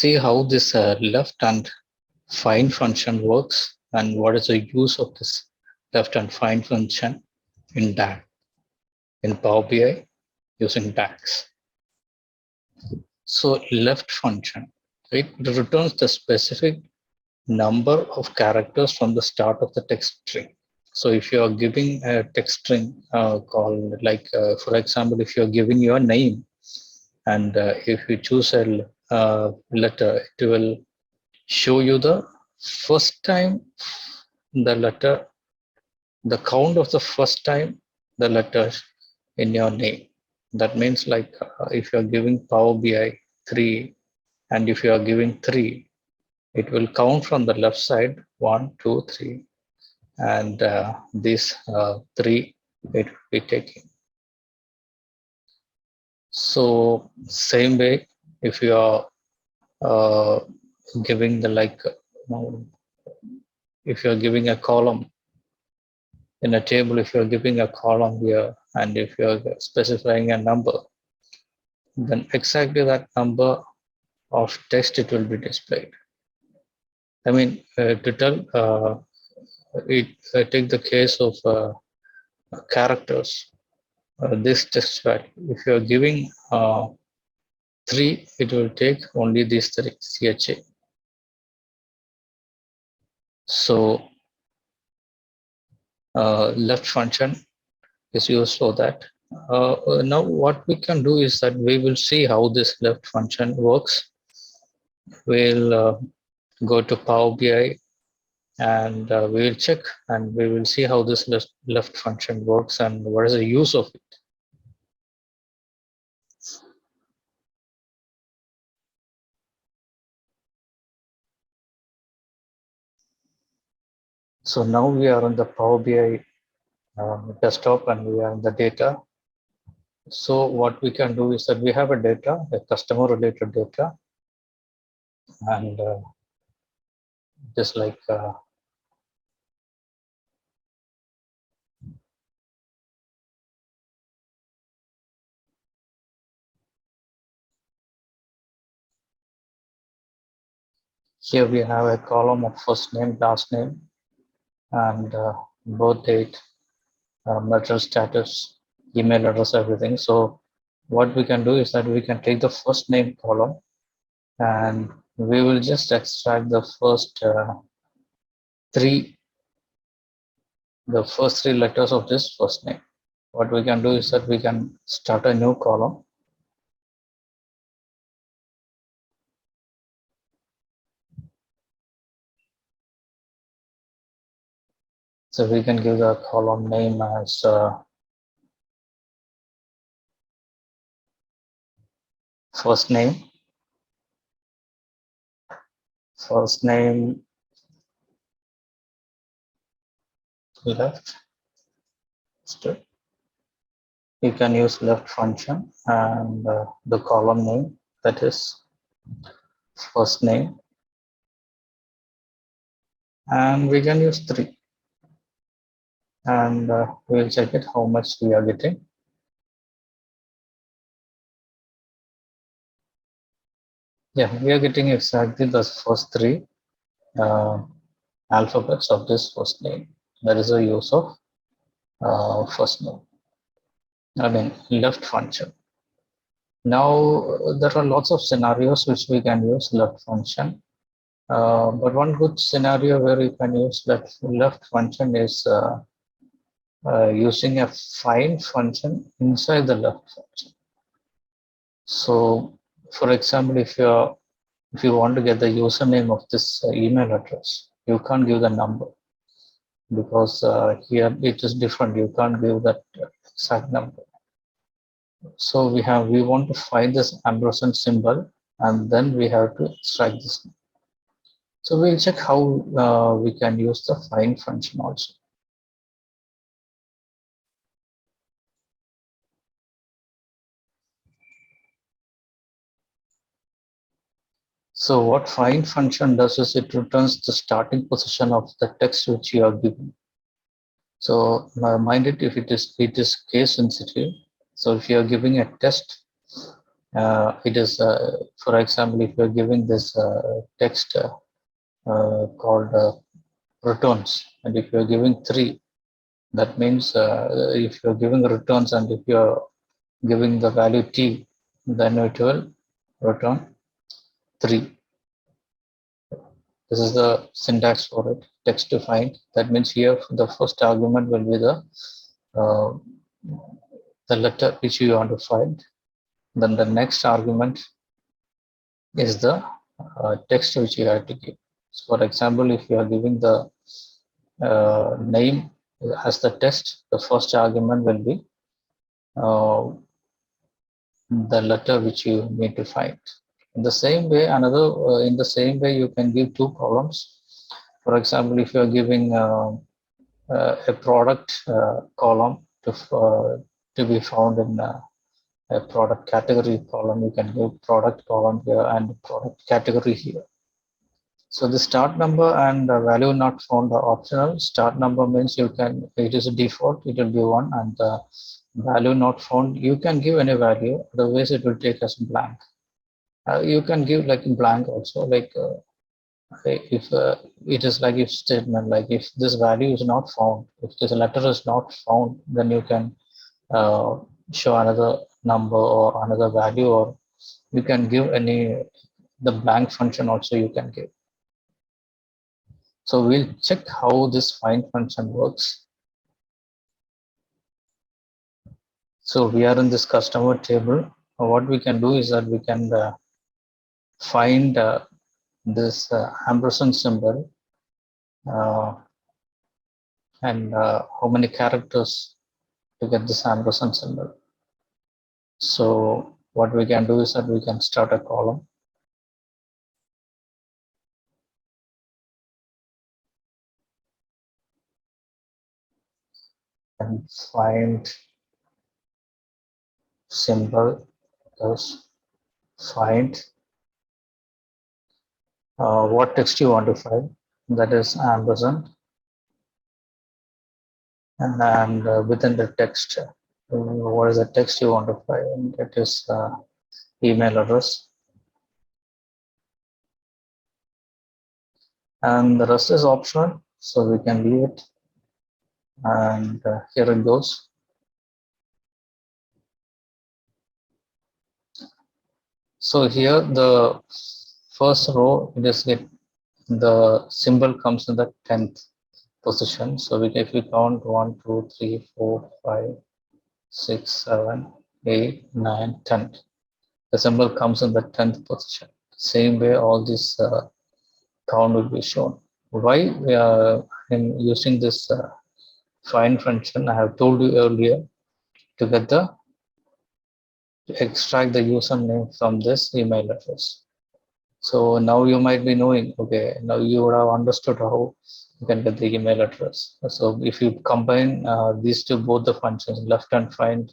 see how this left and find function works and what is the use of this left and find function in DAX, in Power BI using DAX. So left function, it returns the specific number of characters from the start of the text string. So if you are giving a text string called like, for example, if you're giving your name and if you choose a letter, it will show you the first time the letter, the count of the first time the letters in your name. That means like if you're giving Power BI 3 and if you are giving 3, it will count from the left side 1, 2, 3, and these 3 it will be taking. So same way, if you are giving the like, if you're giving a column in a table, if you're giving a column here and if you're specifying a number, then exactly that number of text it will be displayed. I mean, to tell take the case of characters, this text value. If you are giving 3, it will take only these 3 CHA. So left function is used for that. Now what we can do is that we will see how this left function works. We'll go to Power BI and we will check and we will see how this left function works and what is the use of it. So now we are on the Power BI desktop and we are in the data. So what we can do is that we have a data, a customer related data, and just like here we have a column of first name, last name, and birth date, marital status, email address, everything. So what we can do is that we can take the first name column and we will just extract the first three letters of this first name. What we can do is that we can start a new column. So we can give the column name as first name, left. You can use left function and the column name, that is first name, and we can use 3 and we'll check it how much we are getting. Yeah, we are getting exactly the first 3 alphabets of this first name. That is the use of first name, I mean left function. Now there are lots of scenarios which we can use left function, but one good scenario where you can use left function is using a find function inside the left function. So for example, if you want to get the username of this email address, you can't give the number because here it is different. You can't give that exact number. So we want to find this ampersand symbol and then we have to extract this. So we'll check how we can use the find function also. So what find function does is it returns the starting position of the text which you are given. So mind it, if it is case sensitive. So if you are giving a test It is, for example, if you're giving this text called returns, and if you're giving 3, that means if you're giving returns and if you're giving the value t, then it will return 3. This is the syntax for it, text defined. That means here the first argument will be uh, the letter which you want to find. Then the next argument is the text which you have to give. So for example, if you are giving the name as the text, the first argument will be uh, the letter which you need to find. In the same way, in the same way, you can give 2 columns. For example, if you are giving a product column to be found in a product category column, you can give product column here and product category here. So the start number and the value not found are optional. Start number means it is a default, it will be 1, and the value not found, you can give any value, otherwise it will take as blank. You can give like blank also, like if it is like if statement, like if this value is not found, if this letter is not found, then you can uh, show another number or another value, or you can give the blank function also you can give. So we'll check how this find function works. So we are in this customer table. What we can do is that we can find this ampersand symbol and how many characters to get this ampersand symbol. So what we can do is that we can start a column and find symbol plus find what text you want to find, that is ampersand, and within the text, what is the text you want to find? It is email address, and the rest is optional, so we can leave it. And here it goes. So here the first row, it is the symbol comes in the 10th position. So if we count 1, 2, 3, 4, 5, 6, 7, 8, 9, 10, the symbol comes in the 10th position. Same way, all this count will be shown. Why I'm using this find function? I have told you earlier to extract the username from this email address. So now you might be knowing, okay, now you would have understood how you can get the email address. So if you combine these two, both the functions, left and find,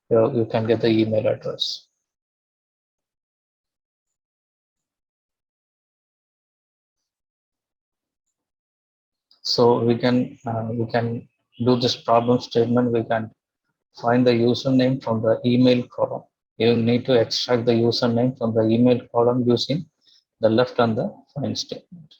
you can get the email address. So we can do this problem statement. We can find the username from the email column. You need to extract the username from the email column using the left and the find statement.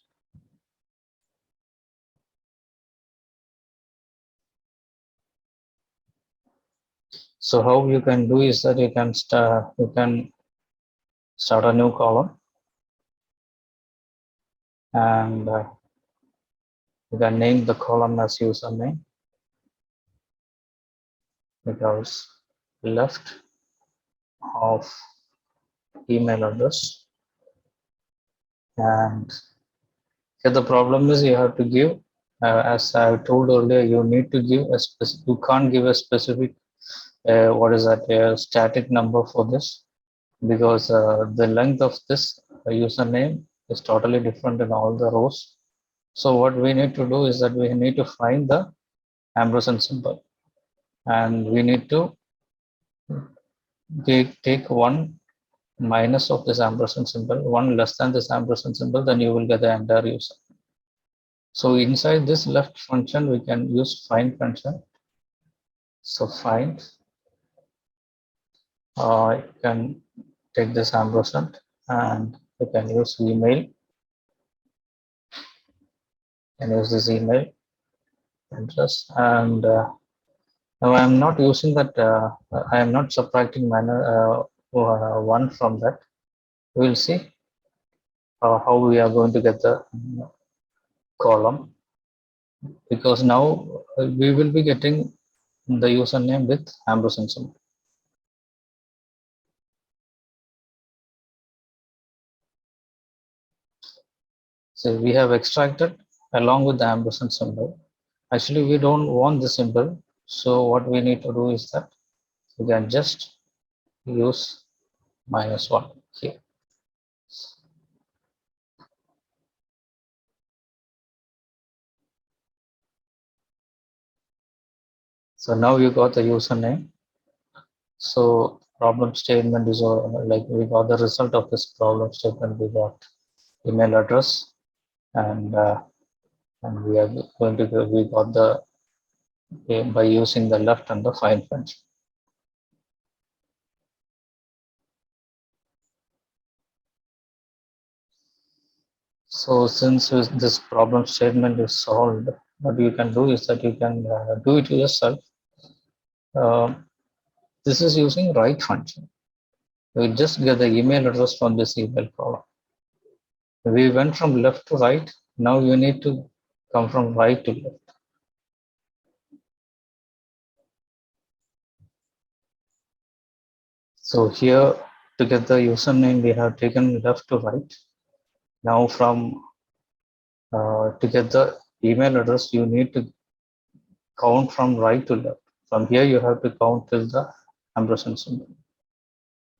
So how you can do is that you can start a new column, and you can name the column as username, because left of email address. And here the problem is you have to give, as I told earlier, you need to give a specific, you can't give a specific what is that, a static number for this, because the length of this username is totally different in all the rows. So what we need to do is that we need to find the ampersand symbol, and we need to take one minus of this ampersand symbol, one less than this ampersand symbol, then you will get the entire user. So inside this left function, we can use find function. So find, you can take this ampersand and you can use email and use this email address. And now I am not using that, I am not subtracting one from that. We will see how we are going to get the column, because now we will be getting the username with ampersand symbol. So we have extracted along with the ampersand symbol. Actually, we don't want the symbol. So what we need to do is that we can just use -1 here. So now you got the username. So problem statement is like we got the result of this problem statement. We got email address and we are going to we got the by using the left and the find function. So since this problem statement is solved, what you can do is that you can do it yourself. This is using right function. We just get the email address from this email column. We went from left to right. Now you need to come from right to left. So here to get the username, we have taken left to right. Now from to get the email address, you need to count from right to left. From here, you have to count till the ampersand symbol.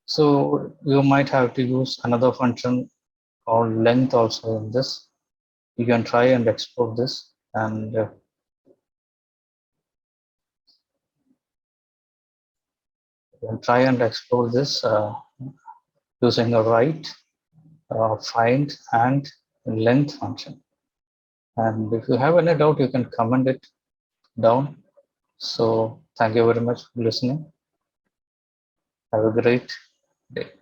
So you might have to use another function called length also in this. You can try and export this and try and explore this using a right, find, and length function. And if you have any doubt, you can comment it down. So thank you very much for listening. Have a great day.